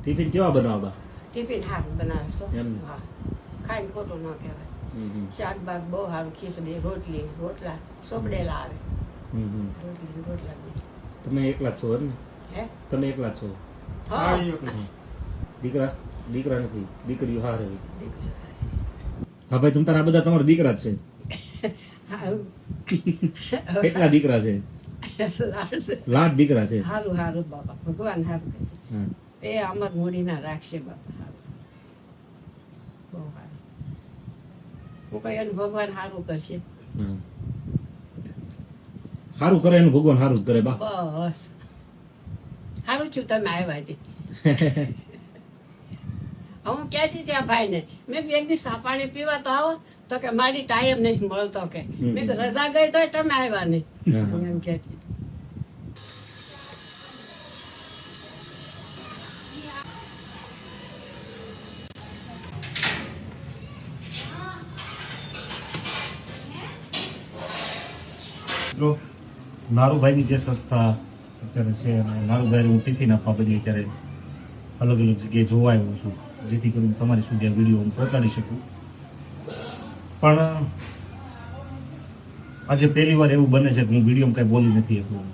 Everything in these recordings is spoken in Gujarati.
ટિફિન કેવા બનાવવા? ટિફિન સારું બનાવે છો. એમ? હા, ખાઈને ખોટું ન કહેવાય. શાક બાક બહુ સારું, ખીચડી રોટલા સોપડેલા આવે. રોટલા તમે એકલા જ છો એમ ને? હે? તમે એકલા જ છો? હા, દીકરા નથી, દીકરીઓ હારે. દીકરી. હા ભાઈ, તમ તારા બધા તમારા દીકરા જ છે. કેટલા દીકરા છે? લાડ દીકરા છે. સારું સારું બાપા, ભગવાન સારું કરશે. હા. એ અમર મૂડી ના રાખશે બાપા. સારું, બહુ સારું. હું કહી એનું ભગવાન સારું કરશે. હા. સારું કરે એનું ભગવાન સારું જ કરે બા. બસ સારું છું તમે આવ્યા હતી. હું ક્યાંથી ત્યાં ભાઈ ને મેં એક દિવસ ચા પાણી પીવા તો આવો તો કે મારી ટાઈમ નથી મળતો કે મેં રજા ગઈ તો તમે આવ્યા નહીં. એમ કહેતી. મિત્રો, નારુભાઈની જે સંસ્થા અત્યારે છે અને નારુભાઈને હું ટિફિન આપવા બધી અત્યારે અલગ અલગ જગ્યાએ જોવા આવ્યો છું, જેથી કરીને તમારી સુધી આ વિડીયો હું પહોંચાડી શકું. પણ આજે પહેલી વાર એવું બને છે કે હું વિડીયોમાં કાંઈ બોલી નથી શકું.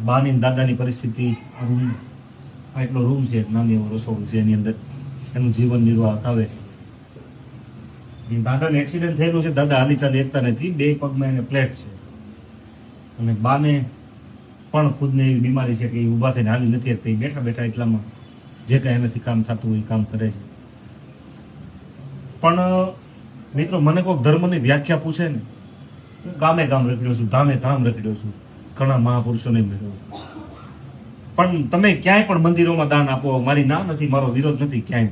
બાની અને દાદાની પરિસ્થિતિ, રૂમ, આ એટલો રૂમ છે, એક નાની એવો રસોડું છે, એની અંદર એનું જીવન નિર્વાહ આવે છે. દાદાને એક્સિડન્ટ થયેલું છે, દાદા હાલી ચાલી એકતા નથી, બે પગમાં એને પ્લેટ છે. અને બાને પણ ખુદને એવી બીમારી છે કે એ ઊભા થઈને હાલી નથી શકતી. બેઠા બેઠા એટલામાં જે કાંઈ એનાથી કામ થતું હોય એ કામ કરે છે. પણ મિત્રો, મને કોઈક ધર્મની વ્યાખ્યા પૂછે ને, હું ગામે ગામ રખડ્યો છું, ધામે ધામ રખડ્યો છું, ઘણા મહાપુરુષોને મળ્યો છું. પણ તમે ક્યાંય પણ મંદિરોમાં દાન આપો, મારી ના નથી, મારો વિરોધ નથી ક્યાંય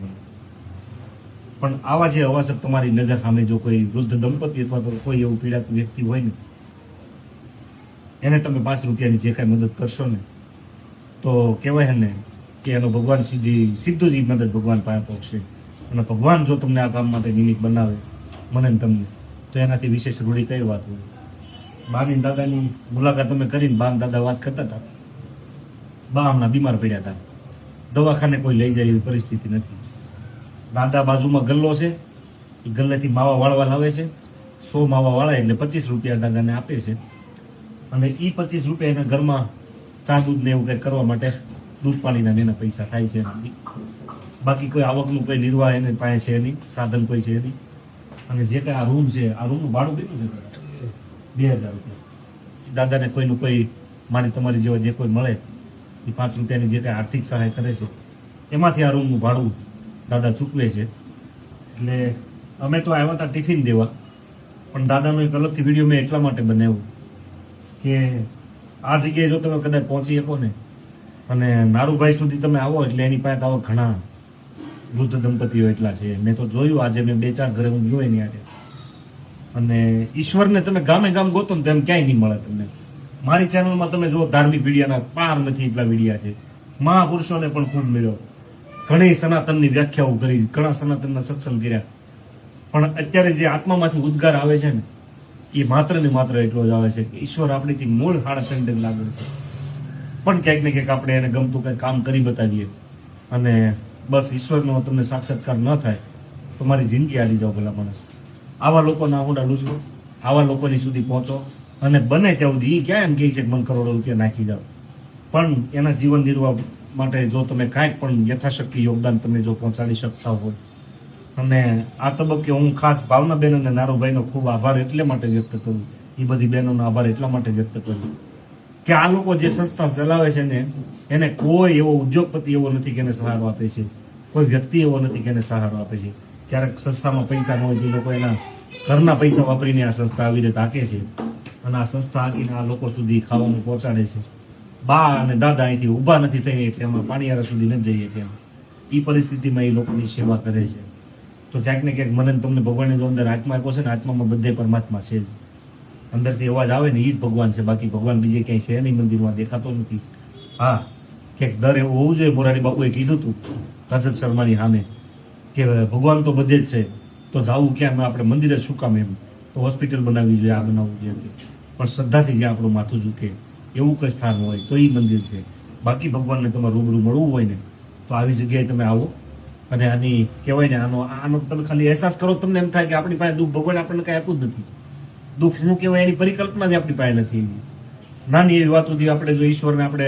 પણ આવા જે અવાસર તમારી નજર સામે જો કોઈ વૃદ્ધ દંપતી અથવા તો કોઈ એવું પીડાતું વ્યક્તિ હોય ને, એને તમે 5 રૂપિયાની જે કાંઈ મદદ કરશો ને, તો કહેવાય ને કે એનો ભગવાન સીધું જ મદદ ભગવાન પાસે પહોંચશે. અને ભગવાન જો તમને આ કામ માટે નિમિત્ત બનાવે, મને ને તમને, તો એનાથી વિશેષ રૂઢી કઈ વાત હોય? બાની દાદાની મુલાકાત તમે કરીને બા દાદા વાત કરતા હતા, બા હમણાં બીમાર પડ્યા હતા, દવાખાને કોઈ લઈ જાય એવી પરિસ્થિતિ નથી. દાદા બાજુમાં ગલ્લો છે, એ ગલ્લેથી માવા વાળવા લાવે છે. 100 માવા વાળે એટલે 25 રૂપિયા દાદાને આપે છે. અને એ 25 રૂપિયા એના ઘરમાં ચા દૂધ ને એવું કંઈક કરવા માટે દૂધ પાણીના એના પૈસા થાય છે. બાકી કોઈ આવકનું કોઈ નિર્વાહ એને પાસે છે નહીં, સાધન કોઈ છે નહીં. અને જે કાંઈ આ રૂમ છે, આ રૂમનું ભાડું કેટલું છે? 2000 રૂપિયા. દાદાને કોઈનું કોઈ મારી તમારી જેવા જે કોઈ મળે એ 5 રૂપિયાની જે કાંઈ આર્થિક સહાય કરે છે, એમાંથી આ રૂમનું ભાડું દાદા ચૂકવે છે. એટલે અમે તો આવ્યા હતા ટિફિન દેવા, પણ દાદાનો એક અલગથી વિડીયો મેં એટલા માટે બનાવ્યો કે આ જગ્યાએ જો તમે કદાચ પહોંચી શકો ને, અને નારુભાઈ સુધી તમે આવો એટલે એની પાસે આવો ઘણા વૃદ્ધ દંપતીઓ એટલા છે. મેં તો જોયું, આજે મેં 2-4 ઘરે હું જોઈ નહીં આજે. અને ઈશ્વરને તમે ગામે ગામ ગોતો ને તેમ ક્યાંય નહીં મળે તમને. મારી ચેનલમાં તમે જો ધાર્મિક વિડીયાના પાર નથી એટલા વિડીયા છે. મહાપુરુષોને પણ ખૂબ મળ્યો, ઘણી સનાતનની વ્યાખ્યાઓ કરી, ઘણા સનાતનના સત્સંગ કર્યા. પણ અત્યારે જે આત્મામાંથી ઉદ્ગાર આવે છે ને, એ માત્ર ને માત્ર એટલો જ આવે છે કે ઈશ્વર આપણીથી મૂળ હાડા લાગે છે. પણ ક્યાંક ને ક્યાંક આપણે એને ગમતું કંઈક કામ કરી બતાવીએ, અને બસ ઈશ્વરનો તમને સાક્ષાત્કાર ન થાય તો મારી જિંદગી હારી જાઓ ભલા માણસ. આવા લોકોના આહુડા લૂછો, આવા લોકોની સુધી પહોંચો, અને બને ત્યાં સુધી એ ક્યાં એમ કહે છે કે મને કરોડો રૂપિયા નાખી જાઓ, પણ એના જીવન નિર્વાહ માટે જો તમે કાંઈક પણ યથાશક્તિ યોગદાન તમે જો પહોંચાડી શકતા હોય. અને આ તબક્કે હું ખાસ ભાવનાબેન અને નારુભાઈનો ખૂબ આભાર એટલે માટે વ્યક્ત કરું, એ બધી બહેનોનો આભાર એટલા માટે વ્યક્ત કરું કે આ લોકો જે સંસ્થા ચલાવે છે ને, એને કોઈ એવો ઉદ્યોગપતિ એવો નથી કે એને સહારો આપે છે, કોઈ વ્યક્તિ એવો નથી કે એને સહારો આપે છે. ક્યારેક સંસ્થામાં પૈસા ન હોય તો લોકો એના ઘરના પૈસા વાપરીને આ સંસ્થા આવી રીતે હાકે છે, અને આ સંસ્થા હાકીને આ લોકો સુધી ખાવાનું પહોંચાડે છે. બા અને દાદા અહીંથી ઊભા નથી થઈ કે એમાં પાણીયારા સુધી ન જઈએ કે એ પરિસ્થિતિમાં એ લોકોની સેવા કરે છે. તો ક્યાંક ને ક્યાંક મને તમને ભગવાનની જો અંદર આત્મા આપ્યો છે ને, આત્મામાં બધે પરમાત્મા છે જ. અંદરથી અવાજ આવે ને એ જ ભગવાન છે, બાકી ભગવાન બીજે ક્યાંય છે નહીં, મંદિરમાં દેખાતો નથી. હા, ક્યાંક દર એવું હોવું જોઈએ. મોરારી બાપુએ કીધું હતું રજત શર્માની સામે કે ભગવાન તો બધે જ છે, તો જાવું ક્યાં, આપણે મંદિર જ શું કામ? એમ તો હોસ્પિટલ બનાવવી જોઈએ, આ બનાવવું જોઈએ. પણ શ્રદ્ધાથી જ્યાં આપણું માથું ઝૂકે એવું કંઈ સ્થાન હોય તો એ મંદિર છે. બાકી ભગવાનને તમારે રૂબરૂ મળવું હોય ને, તો આવી જગ્યાએ તમે આવો અને આની કહેવાય ને આનો તમે ખાલી અહેસાસ કરો, તમને એમ થાય કે આપણી પાસે દુઃખ ભગવાન આપણને કાંઈ આપ્યું જ નથી. દુઃખ શું કહેવાય એની પરિકલ્પના જ આપણી પાસે નથી. નાની એવી વાતોથી આપણે જો ઈશ્વરને આપણે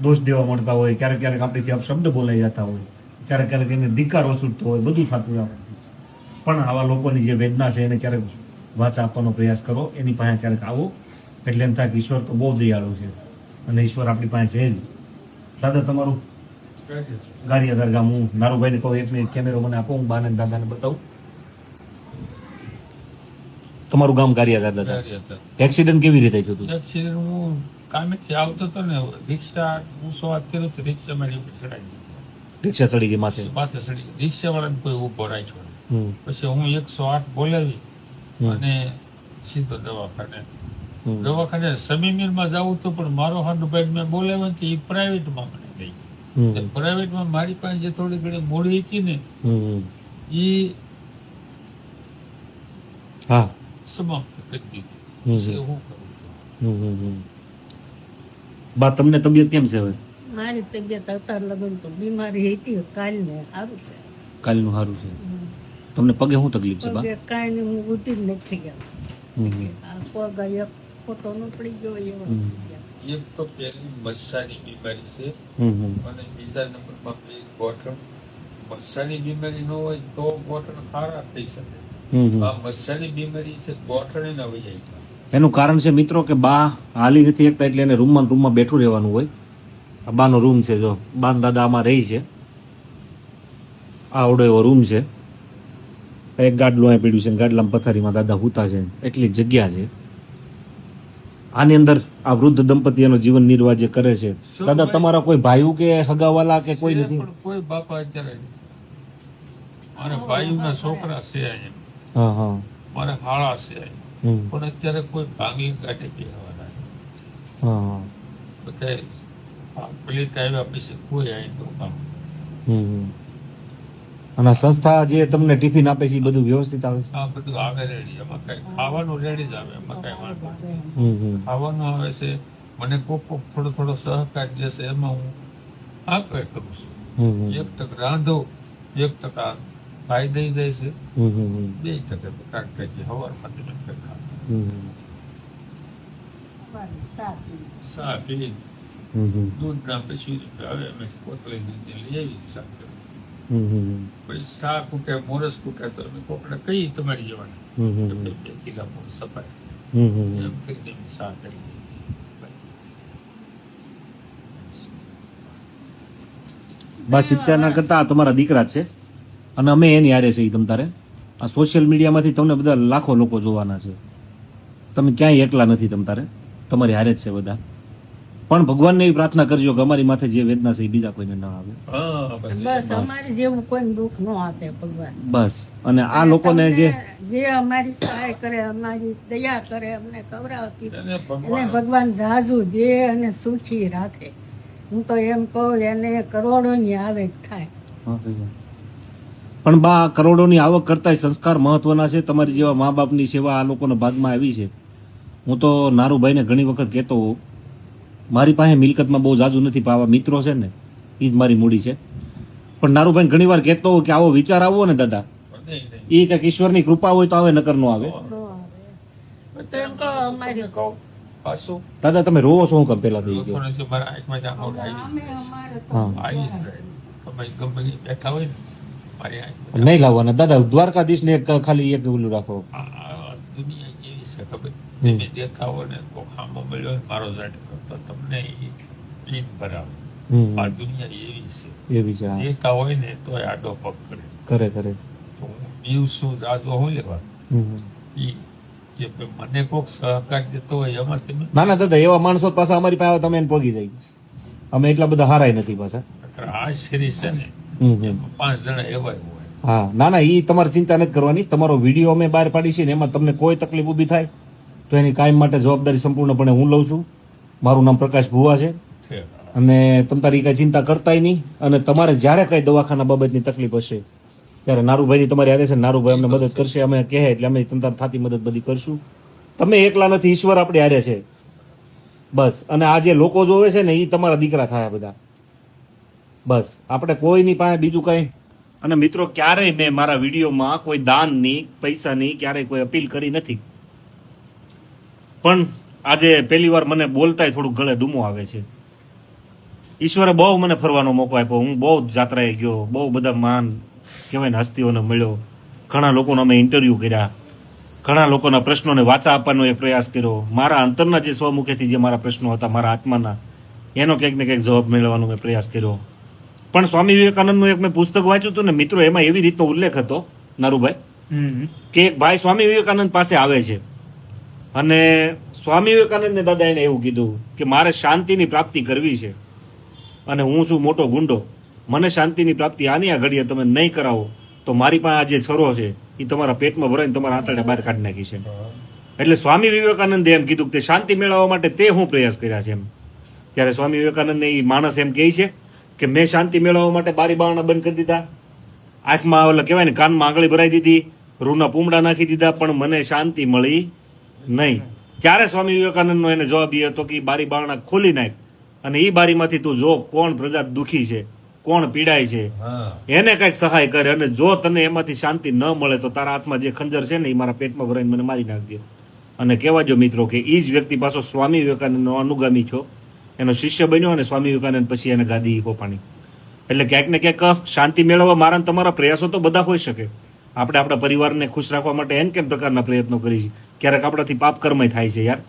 દોષ દેવા મળતા હોય, ક્યારેક ક્યારેક આપણીથી શબ્દ બોલાઈ જતા હોય, ક્યારેક ક્યારેક એને ધિક્કાર વસૂલતો હોય, બધું થતું હોય આપણથી. પણ આવા લોકોની જે વેદના છે એને ક્યારેક વાચા આપવાનો પ્રયાસ કરો, એની પાસે ક્યારેક આવો એટલે એમ થાય કે ઈશ્વર તો બહુ દયાળુ છે અને ઈશ્વર આપણી પાસે છે જ. દાદા તમારું ગારિયાધાર ગામ, હું નારુભાઈને કહું 1 મિનિટ કેમેરો મને આપો, હું બાને દાદાને બતાવું. તમારું ગામ ગારિયાધાર દાદા, એક્સિડન્ટ કેવી રીતે થયું હતું? એક્સિડન્ટ હું કામેથી આવતો હતો ને, રિક્ષા હું શરૂઆત કર્યો તો રિક્ષા મારી ઉપર ચડાવી દીધી. રિક્ષા ચડી ગઈ માથે? માથે ચડી ગઈ. રિક્ષા વાળાને કોઈ ઉભો રાખ્યો નહીં. હમ. પછી હું 108 બોલાવી અને સીધો દવાખાને. દવાખાને સમીમીરમાં જવું તો પણ મારો હંડભાઈ મેં બોલાવ્યો ને એ પ્રાઇવેટમાં મને લઈ ગયો. પ્રાઇવેટમાં મારી પાસે જે થોડી ઘણી મૂડી હતી ને એ હા સમાપ્ત કરી દીધી. શું કરું છું? બા તમને તબિયત કેમ છે હવે? મારી તબિયત અત્યારે લગન તો બીમારી હતી, કાલને સારું છે. કાલનું સારું છે. તમને પગે શું તકલીફ છે બા? પગે કાંઈ નહીં, હું ઉઠી જ નથી ગયા. આ પગ એક ફોટો નો પડી ગયો એવો થઈ ગયા. એક તો પહેલી મસ્સાની બીમારી છે અને બીજા નંબરમાં બે ગોઠણ. મસ્સાની બીમારી ન હોય તો ગોઠણ સારા થઈ શકે. આ મસ્સાની બીમારી છે, ગોઠણ ન આવી જાય. એનું કારણ છે મિત્રો કે બા હાલી નથી એકતા એટલે એને રૂમમાં બેઠું રહેવાનું હોય. આ બાનો રૂમ છે, જો બાન દાદા આમાં રહી છે. આવડો એવો રૂમ છે, એક ગાડલું અહીં પડ્યું છે, ગાડલામાં પથારીમાં દાદા હુતા છે, એટલી જગ્યા છે. આની અંદર આ વૃદ્ધ દંપતી એનો જીવન નિર્વાહ જે કરે છે. દાદા તમારા કોઈ ભાઈઓ કે સગાવાલા કે કોઈ નથી? પણ કોઈ બાપા અત્યારે નથી. મારા ભાઈઓના છોકરા છે અહીંયા, હા હા, મારા હાળા છે અહીંયા, પણ અત્યારે કોઈ ભાંગી કાઢી બેહવાના નથી. હા હા, બધા પ્લેટ આવ્યા પછી કોઈ અહીં તો કામ. અને આ સંસ્થા જે તમને ટિફિન આપે છે એ બધું વ્યવસ્થિત આવે છે? આ બધું આવે રેડી. એમાં કઈ ખાવાનું રેડી જ આવે, એમાં કઈ વાંધો નથી. ખાવાનું આવે છે. મને કોક કોક થોડો થોડો સહકાર દેશે, એમાં હું આપે કરું છું. 1% રાંધો, 1% ભાઈ દઈ જાય છે, 2% કાંક કઈ હવારમાં તમે કઈ ખાવ. સા પી દૂધ ના પછી હવે અમે કોથળી લઈ આવી શાક. પછી સા કૂટે, મોરસ કૂટે તો અમે કોકડે કઈ તમારી જવાની 2 કિલો મોરસ સપાય એમ કરીને સા કરી. બસ 70 કરતા તમારા દીકરા જ છે અને અમે એની હારે છે. તમ તારે આ સોશિયલ મીડિયામાંથી તમને બધા લાખો લોકો જોવાના છે. તમે ક્યાંય એકલા નથી, તમ તારે તમારી હારે જ છે બધા. પણ ભગવાનને એવી પ્રાર્થના કરજો કે અમારી માથે જે વેદના છે એ બીજા કોઈને ન આવે. બસ અમારે જેવું કોઈ દુઃખ ન આપે ભગવાન. બસ. અને આ લોકોને જે અમારી સહાય કરે, અમારી દયા કરે, અમને ખવડાવતી એને ભગવાન જાજુ દે અને સુખી રાખે. હું તો એમ કહું એને કરોડોની આવક થાય. પણ બા કરોડોની આવક કરતા સંસ્કાર મહત્વના છે. તમારી જેવા મા બાપની સેવા આ લોકોના ભાગમાં આવી છે. હું તો નારુભાઈને ઘણી વખત કહેતો હોઉં, મારી પાસે મિલકતમાં બહુ જાજુ નથી, પણ આવા મિત્રો છે ને એ જ મારી મૂડી છે. પણ નારુભાઈ ઘણી વાર કહેતો હોઉં કે આવો વિચાર આવો ને દાદા, એ કંઈક ઈશ્વરની કૃપા હોય તો આવે, નકર નો આવે. દાદા તમે રોવો છો હું કેમ? પેલા થઈ ગયો બેઠા હોય ને નહીં લાવવાના દાદા. દ્વારકાધીશ ને ખાલી એક ઓલું રાખો. દુનિયા કેવી છે ખબર? તમે દેખાવો ને તો ખામો મળ્યો મારો જાટ કરતો તમને ઈદ ભરાવે. આ દુનિયા એવી છે. દેખા હોય ને તો આડો પગ કરે. તો હું દિવસું જાજો હું લેવા ઈ જે મને કોક સહકાર દેતો હોય એમાં તમે. ના દાદા એવા માણસો પાછા અમારી પાસે તમે એને પગી જાય. અમે એટલા બધા હારાય નથી પાછા. આ શેરી છે ને 5 જણા એવા હોય. હા ના એ તમારે ચિંતા નથી કરવાની. તમારો વિડીયો અમે બહાર પાડી છે ને એમાં તમને કોઈ તકલીફ ઊભી થાય તો એની કાયમ માટે જવાબદારી સંપૂર્ણપણે હું લઉં છું. મારું નામ પ્રકાશ ભુવા છે અને તમ તારી કઈ ચિંતા કરતાય નહીં. અને તમારે જ્યારે કઈ દવાખાના બાબતની તકલીફ હશે ત્યારે નારુભાઈની તમારી હારે છે. નારુભાઈ અમને મદદ કરશે, અમે કહે એટલે અમે તમ તાર થતી મદદ બધી કરશું. તમે એકલા નથી, ઈશ્વર આપણી હારે છે બસ. અને આ જે લોકો જોવે છે ને એ તમારા દીકરા થાય બધા બસ આપણે કોઈની પાસે બીજું કંઈ. અને મિત્રો ક્યારેય મેં મારા વિડીયોમાં કોઈ દાનની પૈસાની ક્યારેય કોઈ અપીલ કરી નથી. પણ આજે પહેલી વાર મને બોલતાય થોડુંક ગળે ડૂમો આવે છે. ઈશ્વરે બહુ મને ફરવાનો મોકો આપ્યો. હું બહુ જાત્રાએ ગયો, બહુ બધા મહાન કહેવાય ને હસ્તીઓને મળ્યો, ઘણા લોકોનો અમે ઇન્ટરવ્યૂ કર્યા, ઘણા લોકોના પ્રશ્નોને વાચા આપવાનો એક પ્રયાસ કર્યો. મારા અંતરના જે સ્વમુખેથી જે મારા પ્રશ્નો હતા, મારા આત્માના, એનો ક્યાંક ને ક્યાંક જવાબ મેળવવાનો મેં પ્રયાસ કર્યો. પણ સ્વામી વિવેકાનંદનું એક મેં પુસ્તક વાંચ્યું હતું ને મિત્રો, એમાં એવી રીતનો ઉલ્લેખ હતો નારુભાઈ કે એક ભાઈ સ્વામી વિવેકાનંદ પાસે આવે છે અને સ્વામી વિવેકાનંદને દાદા એને એવું કીધું કે મારે શાંતિની પ્રાપ્તિ કરવી છે અને હું છું મોટો ગુંડો, મને શાંતિની પ્રાપ્તિ આની આ ઘડીએ તમે નહીં કરાવો તો મારી પાસે આ જે છરો છે એ તમારા પેટમાં ભરાઈને તમારા આંતરડે બહાર કાઢી નાખી છે. એટલે સ્વામી વિવેકાનંદે એમ કીધું કે તે શાંતિ મેળવવા માટે તે હું પ્રયાસ કર્યા છે એમ. ત્યારે સ્વામી વિવેકાનંદને એ માણસ એમ કહે છે કે મેં શાંતિ મેળવવા માટે બારી બારણા બંધ કરી દીધા, આંખમાં ઓલા કહેવાય ને કાનમાં આંગળી ભરાઈ દીધી, રૂના પૂમડા નાખી દીધા, પણ મને શાંતિ મળી નહીં. ત્યારે સ્વામી વિવેકાનંદનો એને જવાબ એ હતો કે બારી બારણા ખોલી નાખ અને એ બારીમાંથી તું જો કોણ પ્રજા દુખી છે, કોણ પીડાય છે, એને કંઈક સહાય કરે, અને જો તને એમાંથી શાંતિ ન મળે તો તારા હાથમાં જે ખંજર છે ને એ મારા પેટમાં ભરાઈને મને મારી નાખજો. અને કહેવા જો મિત્રો કે એ જ વ્યક્તિ પાછો સ્વામી વિવેકાનંદનો અનુગામી છો, એનો શિષ્ય બન્યો અને સ્વામી વિવેકાનંદ પછી એને ગાદી પોપાણી. એટલે ક્યાંક ને ક્યાંક શાંતિ મેળવવા મારા તમારા પ્રયાસો તો બધા હોઈ શકે. આપણે આપણા પરિવારને ખુશ રાખવા માટે એન કેમ પ્રકારના પ્રયત્નો કરીએ છીએ. ક્યારેક આપણાથી પાપ કર્મય થાય છે યાર.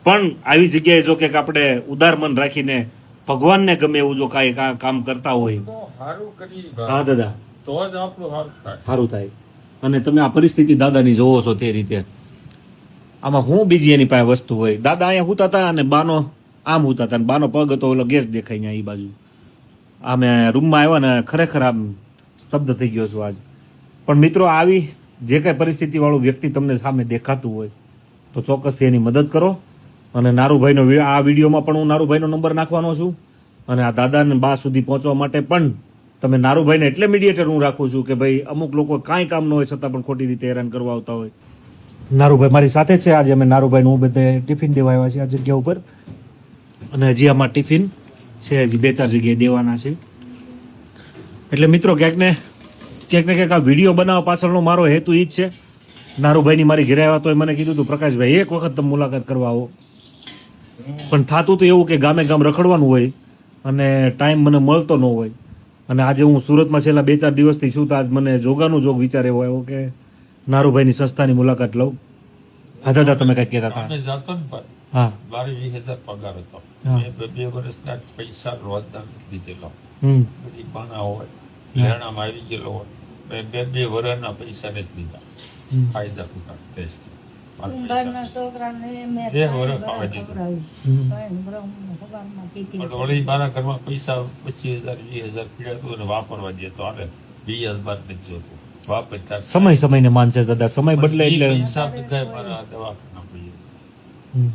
પણ આવી જગ્યાએ જો કે આપણે ઉદાર મન રાખીને ભગવાનને ગમે એવું જો કાંઈ કામ કરતા હોય, હા દાદા, તો જ આપણું સારું થાય. અને તમે આ પરિસ્થિતિ દાદાની જોવો છો તે રીતે. આમાં હું બીજી એની પાસે વસ્તુ હોય. દાદા અહીંયા હુતા હતા અને બાનો આમ હુતા હતા, બાનો પગ હતો ઓલો ગેસ દેખાય અહીંયા એ બાજુ. આમે રૂમમાં આવ્યા ને ખરેખર આમ સ્તબ્ધ થઈ ગયો છું આજ. પણ મિત્રો આવી જે કાંઈ પરિસ્થિતિવાળું વ્યક્તિ તમને સામે દેખાતું હોય તો ચોક્કસથી એની મદદ કરો. અને નારુભાઈનો આ વિડીયોમાં પણ હું નારુભાઈનો નંબર નાખવાનો છું. અને આ દાદાને બા સુધી પહોંચવા માટે પણ તમે નારુભાઈને એટલે મીડિયેટર હું રાખું છું કે ભાઈ અમુક લોકો કાંઈ કામ ન હોય છતાં પણ ખોટી રીતે હેરાન કરવા આવતા હોય. નારુભાઈ મારી સાથે જ છે. આજે અમે નારુભાઈને હું બધે ટિફિન દેવા આવ્યા છીએ આ જગ્યા ઉપર. અને હજી આમાં ટિફિન છે, હજી 2-4 જગ્યાએ દેવાના છે. એટલે મિત્રો ક્યાંક ને ક્યાંક આ વિડીયો બનાવવા પાછળનો મારો હેતુ એ જ છે. નારુભાઈની મારી ઘરે આવ્યા તો મને કીધું હતું પ્રકાશભાઈ એક વખત તમે મુલાકાત કરવા આવો. પણ થતું તો એવું કે ગામે ગામ રખડવાનું હોય અને ટાઈમ મને મળતો ન હોય. અને આજે હું સુરતમાં છેલ્લા 2-4 દિવસથી છું તો આજ મને જોગાનું જોગ વિચાર એવો આવ્યો કે નારુભાઈની સંસ્થાની મુલાકાત લઉં. હા દાદા તમે કંઈક કહેતા હતા. અમે જાતો ને પર હા, મારે 20,000 પગાર હતો. હા. મેં 2 વર્ષના પૈસા રોજના લીધેલો. હમ, બધી બાના હોય, લેણામાં આવી ગયેલો હોય. મેં 2 વર્ષના પૈસા નથી લીધા. ફાયદા થતા ટેસ્ટથી. ઉંમરના છોકરાને મેં 2 વર્ષ પાવા દીધું. પણ વળી મારા ઘરમાં પૈસા 25,000 20,000 પીડ્યા હતું અને વાપરવા દે તો હાલે. 20,000 નથી જોતું. વાપર ચાર સમય સમયને માનશે દાદા, સમય બદલે એટલે પૈસા બધા મારા દવાખાના પૈયા.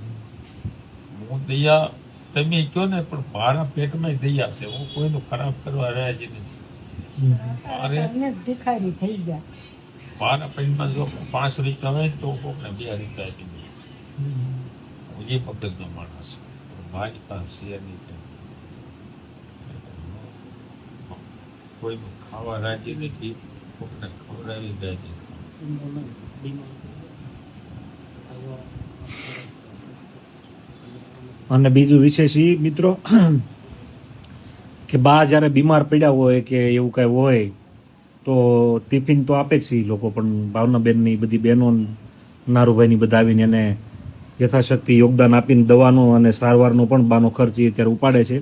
હું દયા તમે કહો ને પણ મારા પેટમાં દયા છે. હું કોઈનું ખરાબ કરવા રહ્યા જ નથી. મારે ભિખારી થઈ ગયા. મારા પેટમાં જો 5 રૂપિયા હોય તો કોકને 2 રૂપિયા આપી દઈએ. હું એ પગતનો માણસ છું. મારી પાસે શેર નહીં. કોઈનું ખાવા રાજી નથી, કોકને ખવડાવી રાજી. અને બીજું વિશેષ એ મિત્રો કે બા જ્યારે બીમાર પડ્યા હોય કે એવું કાંઈ હોય તો ટિફિન તો આપે જ છે એ લોકો. પણ ભાવનાબેનની બધી બહેનો નારુભાઈની બધા આવીને એને યથાશક્તિ યોગદાન આપીને દવાનો અને સારવારનો પણ બાનો ખર્ચ એ અત્યારે ઉપાડે છે.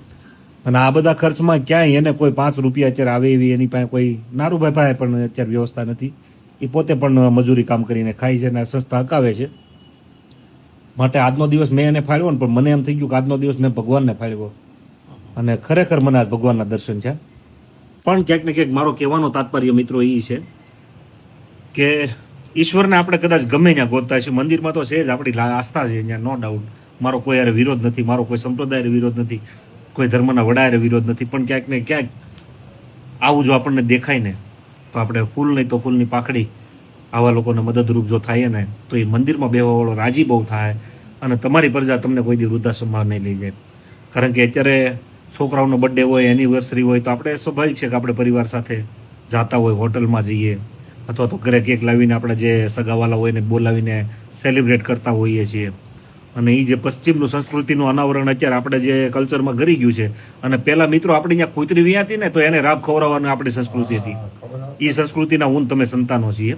અને આ બધા ખર્ચમાં ક્યાંય એને કોઈ 5 રૂપિયા અત્યારે આવે એવી એની પાસે કોઈ નારુભાઈ પાસે પણ અત્યારે વ્યવસ્થા નથી. એ પોતે પણ મજૂરી કામ કરીને ખાય છે અને સંસ્થા હકાવે છે. માટે આજનો દિવસ મેં એને ફાળવ્યો ને પણ મને એમ થઈ ગયું કે આજનો દિવસ મેં ભગવાનને ફાળવ્યો અને ખરેખર મને આજ ભગવાનના દર્શન છે. પણ ક્યાંક ને ક્યાંક મારો કહેવાનો તાત્પર્ય મિત્રો એ છે કે ઈશ્વરને આપણે કદાચ ગમે ત્યાં ગોતતા છે. મંદિરમાં તો છે જ, આપણી આસ્થા છે ત્યાં, નો ડાઉટ. મારો કોઈ યારે વિરોધ નથી, મારો કોઈ સંપ્રદાય વિરોધ નથી, કોઈ ધર્મના વડાએ વિરોધ નથી. પણ ક્યાંક ને ક્યાંક આવું જો આપણને દેખાય ને તો આપણે ફૂલ નહીં તો ફૂલની પાખડી આવા લોકોને મદદરૂપ જો થાય ને તો એ મંદિરમાં બેવાવાળો રાજી બહુ થાય અને તમારી પ્રજા તમને કોઈ દી વૃદ્ધાશ્રમમાં નહીં લઈ જાય. કારણ કે અત્યારે છોકરાઓનો બર્થડે હોય, એનિવર્સરી હોય તો આપણે સ્વાભાવિક છે કે આપણે પરિવાર સાથે જાતા હોય, હોટલમાં જઈએ અથવા તો ઘરે કેક લાવીને આપણે જે સગાવાલા હોય એને બોલાવીને સેલિબ્રેટ કરતા હોઈએ છીએ. અને એ જે પશ્ચિમનું સંસ્કૃતિનું અનાવરણ અત્યારે આપણે જે કલ્ચરમાં ગરી ગયું છે. અને પહેલાં મિત્રો આપણે ત્યાં કૂતરી વિયાતી ને તો એને રાબ ખવડાવવાની આપણી સંસ્કૃતિ હતી. એ સંસ્કૃતિના હું ને તમે સંતાનો છીએ.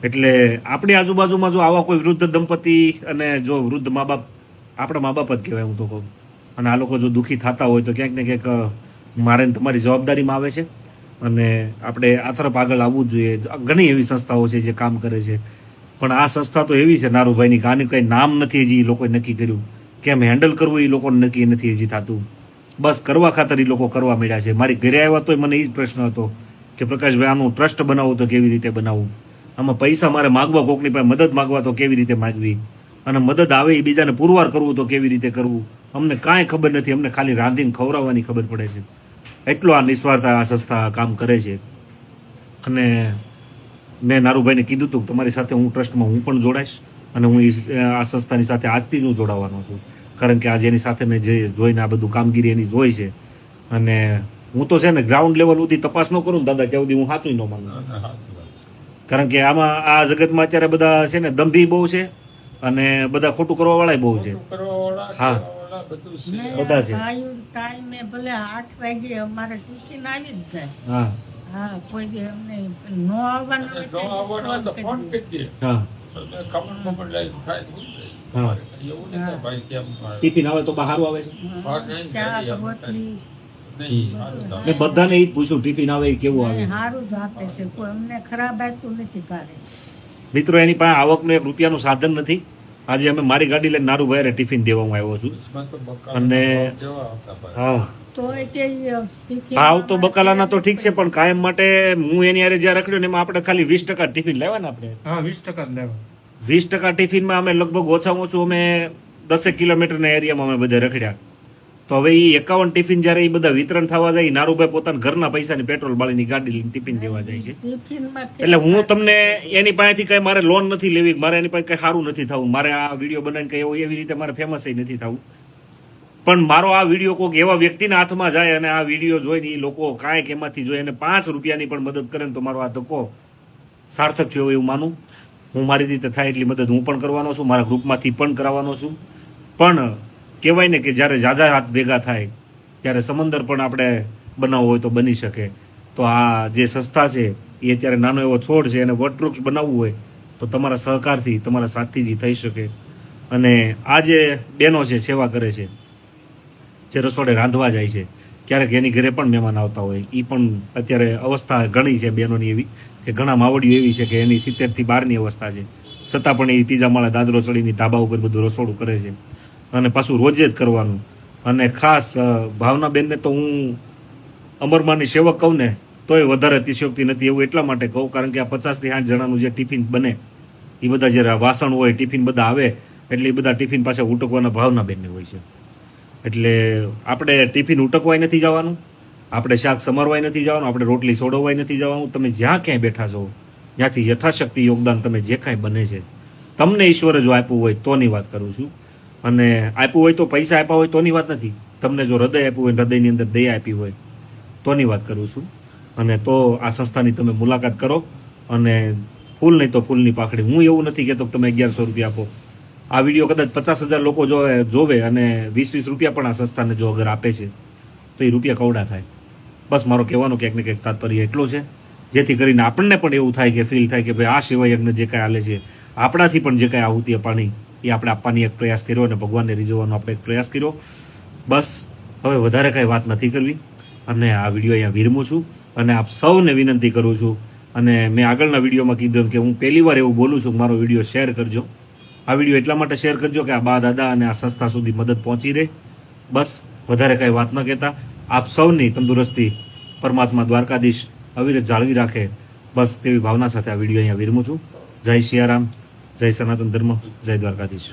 એટલે આપણી આજુબાજુમાં જો આવા કોઈ વૃદ્ધ દંપતી અને જો વૃદ્ધ મા બાપ, આપણા મા બાપ જ કહેવાય હું તો કહું, અને આ લોકો જો દુઃખી થતા હોય તો ક્યાંક ને ક્યાંક મારે ને તમારી જવાબદારીમાં આવે છે. અને આપણે આ તરફ આગળ આવવું જ જોઈએ. ઘણી એવી સંસ્થાઓ છે જે કામ કરે છે, પણ આ સંસ્થા તો એવી છે નારુભાઈની કે આની કંઈ નામ નથી હજી એ લોકોએ નક્કી કર્યું, કેમ હેન્ડલ કરવું એ લોકોને નક્કી નથી હજી થતું. બસ કરવા ખાતર એ લોકો કરવા મળ્યા છે. મારી ઘરે આવ્યા તોય મને એ જ પ્રશ્ન હતો કે પ્રકાશભાઈ આનું ટ્રસ્ટ બનાવવું તો કેવી રીતે બનાવવું, આમાં પૈસા મારે માગવા, કોકની પાસે મદદ માગવા તો કેવી રીતે માગવી, અને મદદ આવે એ બીજાને પુરવાર કરવું તો કેવી રીતે કરવું, અમને કાંઈ ખબર નથી. અમને ખાલી રાંધીને ખવડાવવાની ખબર પડે છે. એટલો આ નિસ્વાર્થ આ સંસ્થા કામ કરે છે. અને મેં નારુભાઈને કીધું હતું કે તમારી સાથે હું ટ્રસ્ટમાં હું પણ જોડાઈશ, અને હું આ સંસ્થાની સાથે આજથી જ હું જોડાવાનો છું. કારણ કે આજે એની સાથે મેં જે જોઈને આ બધું કામગીરી એની જોઈ છે. અને હું તો છે ને ગ્રાઉન્ડ લેવલ સુધી તપાસ ન કરું ને દાદા ત્યાં સુધી હું સાચું ન માનું. કારણ કે આમાં આ જગતમાં અત્યારે બધા છે ને દંભી બહુ છે અને બધા ખોટું કરવા વાળા બહુ છે. હા, બધા છે. ટાઈમે ભલે 8 વાગે અમારે ટિફિન આવી જ જાય. હા હા, કોઈ દી અમને નો આવવાનું હોય તો ફોન કરી દે. હા, ખમણમાં પણ લઈને ખાય દૂધ દહીં. હા. એવું નહીં કે ભાઈ કેમ ટિફિન આવે તો બહાર આવે છે. ચા રોટલી નહીં, સારું તો. મેં બધાને એ જ પૂછ્યું ટિફિન આવે એ કેવું આવે. સારું જ આપે છે, કોઈ અમને ખરાબ આપ્યું નથી ભારે. મિત્રો એની પાસે આવકનું 1 રૂપિયાનું સાધન નથી. આજે અમે મારી ગાડી લઈને નારુભાઈ ટિફિન દેવા હું આવ્યો છું. ઉસ્માન તો બકાલા અને કેવા હતા ભાઈ. હા, તોય તે ટિફિન ભાવ તો બકાલાના તો ઠીક છે, પણ કાયમ માટે હું એની હારે જ્યાં રખડ્યો ને એમાં આપણે ખાલી 20% ટિફિન લેવા ને આપણે. હા 20% જ લેવા. 20% ટિફિનમાં અમે લગભગ ઓછામાં ઓછું અમે 10 કિલોમીટરના એરિયામાં અમે બધા રખડ્યા. તો હવે એ 51 ટિફિન જ્યારે એ બધા વિતરણ થવા જાય, નારુભાઈ પોતાના ઘરના પૈસાની પેટ્રોલ બાળીની ગાડી લઈને ટિફિન દેવા જાય છે. ટિફિનમાં એટલે હું તમને એની પાસેથી કઈ મારે લોન નથી લેવી, મારે એની પાસે કઈ સારું નથી થવું, મારે આ વિડીયો બનાવીને કઈ એવી રીતે મારે ફેમસ નથી થવું. પણ મારો આ વિડીયો કોઈક એવા વ્યક્તિના હાથમાં જાય અને આ વિડીયો જોઈને એ લોકો કાંઈક એમાંથી જોઈએ અને 5 રૂપિયાની પણ મદદ કરે ને તો મારો આ ધક્કો સાર્થક થયો એવું માનું. હું મારી રીતે થાય એટલી મદદ હું પણ કરવાનો છું, મારા ગ્રુપમાંથી પણ કરાવવાનો છું. પણ કહેવાય ને કે જ્યારે ઝાઝા હાથ ભેગા થાય ત્યારે સમંદર પણ આપણે બનાવવો હોય તો બની શકે. તો આ જે સંસ્થા છે એ અત્યારે નાનો એવો છોડ છે, એને વટવૃક્ષ બનાવવું હોય તો તમારા સહકારથી, તમારા સાથથી જ થઈ શકે. અને આ જે બહેનો છે સેવા કરે છે, જે રસોડે રાંધવા જાય છે, ક્યારેક એની ઘરે પણ મહેમાન આવતા હોય, એ પણ અત્યારે અવસ્થા ઘણી છે બહેનોની એવી કે ઘણા માવડીઓ એવી છે કે એની 70 થી 12ની અવસ્થા છે, છતાં પણ એ 3જા માળે દાદરો ચડીને ધાબા ઉપર બધું રસોડું કરે છે. અને પાછું રોજે જ કરવાનું. અને ખાસ ભાવનાબેનને તો હું અમરમાની સેવક કહું ને તોય વધારે અતિશયોક્તિ નથી એવું એટલા માટે કહું, કારણ કે આ 50 થી 60 જણાનું જે ટિફિન બને એ બધા જે વાસણ હોય ટિફિન બધા આવે એટલે એ બધા ટિફિન પાછા ઉટકવાના ભાવનાબેનને હોય છે. એટલે આપણે ટિફિન ઉટકવાય નથી જવાનું, આપણે શાક સમારવાય નથી જવાનું, આપણે રોટલી સોડવાય નથી જવાનું. તમે જ્યાં ક્યાંય બેઠા છો ત્યાંથી યથાશક્તિ યોગદાન તમે જે કાંઈ બને છે તમને ઈશ્વરે જો આપ્યું હોય તોની વાત કરું છું. અને આપ્યું હોય તો પૈસા આપ્યા હોય તોની વાત નથી, તમને જો હૃદય આપ્યું હોય, હૃદયની અંદર દયા આપી હોય તોની વાત કરું છું. અને તો આ સંસ્થાની તમે મુલાકાત કરો. અને ફૂલ નહીં તો ફૂલની પાખડી. હું એવું નથી કહેતો કે તમે 1100 રૂપિયા આપો. આ વિડીયો કદાચ 50,000 લોકો જોવે અને 20-20 રૂપિયા પણ આ સંસ્થાને જો અગર આપે છે તો એ રૂપિયા કવડા થાય. બસ મારો કહેવાનો ક્યાંક ને ક્યાંક તાત્પર્ય એટલો છે, જેથી કરીને આપણને પણ એવું થાય કે ફીલ થાય કે ભાઈ આ સેવા યજ્ઞ જે કાંઈ હાલે છે આપણાથી પણ જે કાંઈ આહુતિ પાણી એ આપણે આપવાની એક પ્રયાસ કર્યો અને ભગવાનને રીઝવવાનો આપણે એક પ્રયાસ કર્યો. બસ હવે વધારે કાંઈ વાત નથી કરવી અને આ વિડીયો અહીંયા વિરમું છું. અને આપ સૌને વિનંતી કરું છું, અને મેં આગળના વિડીયોમાં કીધું કે હું પહેલી વાર એવું બોલું છું કે મારો વિડીયો શેર કરજો. આ વિડીયો એટલા માટે શેર કરજો કે આ બા દાદા અને આ સંસ્થા સુધી મદદ પહોંચી રહે. બસ વધારે કાંઈ વાત ન કહેતા, આપ સૌની તંદુરસ્તી પરમાત્મા દ્વારકાધીશ અવિરત જાળવી રાખે, બસ તેવી ભાવના સાથે આ વિડીયો અહીંયા વિરમું છું. જય સિયારામ, જય સનાતન ધર્મ, જય દ્વારકાધીશ.